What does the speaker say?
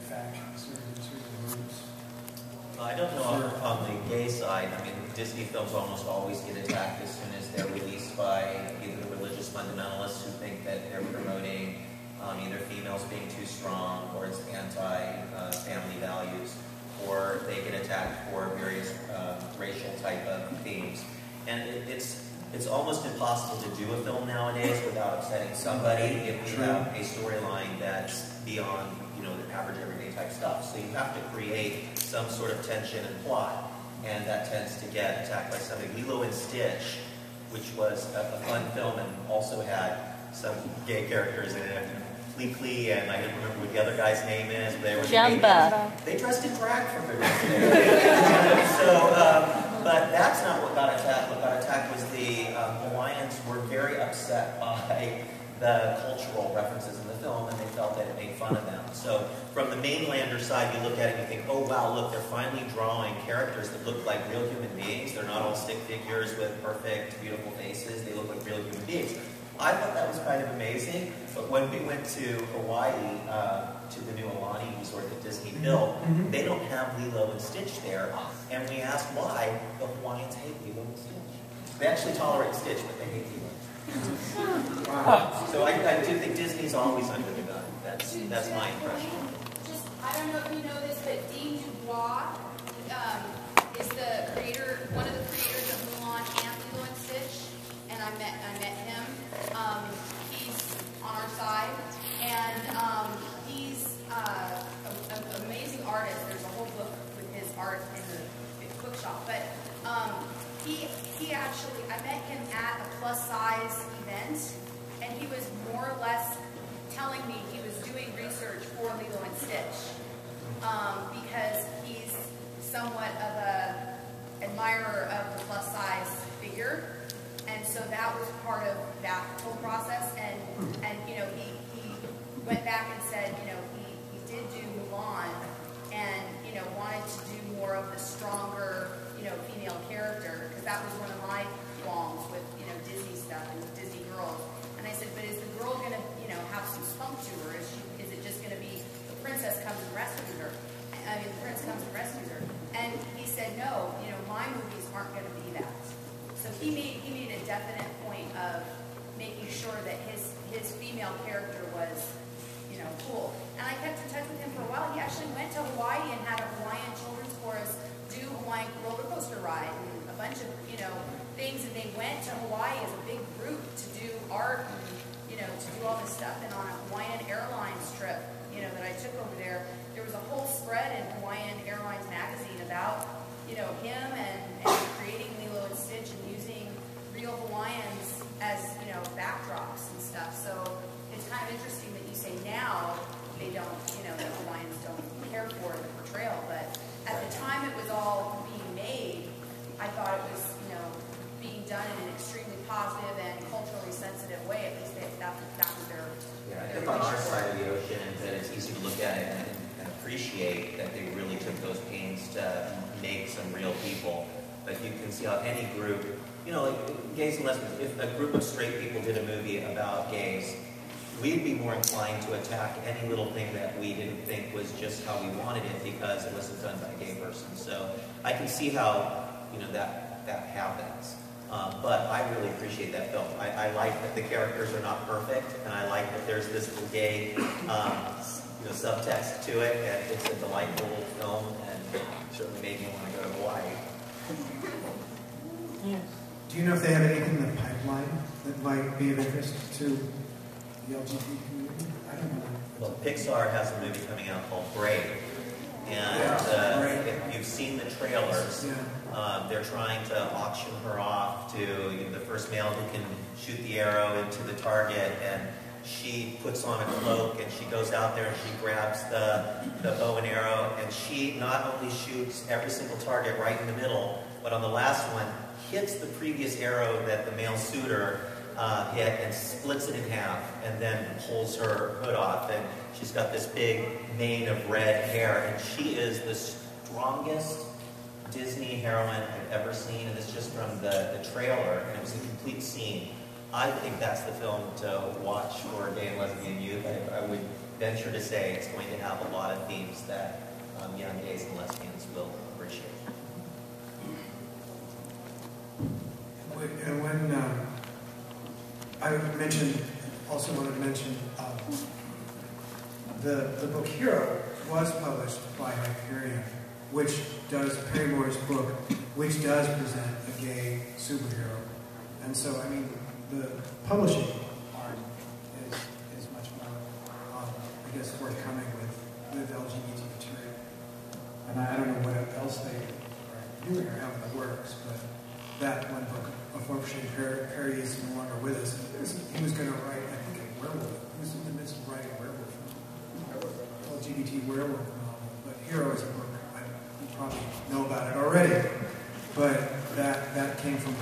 factions or certain groups? I don't know on the gay side. I mean, Disney films almost always get attacked as soon as they're released by either the religious fundamentalists who think that they're promoting either females being too strong or it's anti-family values, or they get attacked for various racial type of themes. And it's almost impossible to do a film nowadays without upsetting somebody if you have a storyline that's beyond, you know, the average everyday type stuff. So you have to create some sort of tension and plot, and that tends to get attacked by somebody. Lilo and Stitch, which was a fun film and also had some gay characters in it. Fleekley, and I don't remember what the other guy's name is, but they were they dressed in drag from the but that's not what got attacked. What got attacked was the Hawaiians were very upset by the cultural references in the film, and they felt that it made fun of them. So from the mainlander side, you look at it and you think, oh wow, look, they're finally drawing characters that look like real human beings. They're not all stick figures with perfect, beautiful faces. They look like real human beings. I thought that was kind of amazing, but when we went to Hawaii, to the new Aulani resort that Disney built, they don't have Lilo and Stitch there, and we asked why. The Hawaiians hate Lilo and Stitch. They actually tolerate Stitch, but they hate Lilo. Wow. So I do think Disney's always under the gun. That's my impression. Just, I don't know if you know this, but Dean Dubois is the creator, one of the creators of Mulan and Lilo and Stitch, and I met him. He's on our side, and he's an amazing artist. There's a whole book with his art in the bookshop. But he actually, I met him at a plus size event, and he was more or less telling me he was doing research for Lilo and Stitch because he's somewhat of a admirer of the plus size figure. And so that was part of that whole process, and you know, he went back and said, you know, he did do Mulan, and you know, wanted to do more of the stronger, you know, female character, because that was one of my qualms with, you know, Disney stuff and Disney girls. And I said, but is the girl gonna, you know, have some spunk to her? Is it just gonna be the princess comes and rescues her? I mean, the prince comes and rescues her. And he said, no, you know, my movies aren't gonna be that. So he made a definite point of making sure that his female character was, you know, cool. And I kept in touch with him for a while. He actually went to Hawaii and had a Hawaiian children's chorus do Hawaiian roller coaster ride and a bunch of, you know, things. And they went to Hawaii as a big group to do art and, you know, to do all this stuff. And on a Hawaiian Airlines trip, you know, that I took over there, there was a whole spread in Hawaiian Airlines magazine about, you know, him and creating Lilo and Stitch and using real Hawaiians as, you know, backdrops and stuff. So it's kind of interesting that you say now they don't, you know, the Hawaiians don't care for the portrayal, but at the time it was all being made, I thought it was, you know, being done in an extremely positive and culturally sensitive way. At least that was their. Yeah, I think on our side of the ocean, that it's easy to look at it and appreciate that they really took those pains to make some real people. But you can see how any group, you know, like gays and lesbians, if a group of straight people did a movie about gays, we'd be more inclined to attack any little thing that we didn't think was just how we wanted it because it wasn't done by a gay person. So I can see how, you know, that happens. But I really appreciate that film. I like that the characters are not perfect, and I like that there's this little gay you know, subtext to it, and it's a delightful film, and it certainly made me want to go to Hawaii. Yes. Do you know if they have anything in the pipeline that might be of interest to the LGBT community? I don't know. Well, Pixar has a movie coming out called Brave. And if you've seen the trailers, they're trying to auction her off to, you know, the first male who can shoot the arrow into the target, and she puts on a cloak and she goes out there and she grabs the bow and arrow, and she not only shoots every single target right in the middle, but on the last one hits the previous arrow that the male suitor hit and splits it in half, and then pulls her hood off, and she's got this big mane of red hair, and she is the strongest Disney heroine I've ever seen, and it's just from the trailer, and it was a complete scene. I think that's the film to watch for gay and lesbian youth. I would venture to say it's going to have a lot of themes that young gays and lesbians will appreciate. And when I also wanted to mention the book Hero was published by Hyperion, which does Perrymore's book, which does present a gay superhero. And so, I mean, the publishing arm is much more, I guess, forthcoming with LGBT material. And I don't know what else they are doing or have in the works, but that one book, unfortunately, Perry is no longer with us. He was going to write, I think, a werewolf. He was in the midst of writing a werewolf, LGBT werewolf novel. But Hero is a book, you probably know about it already. But that came from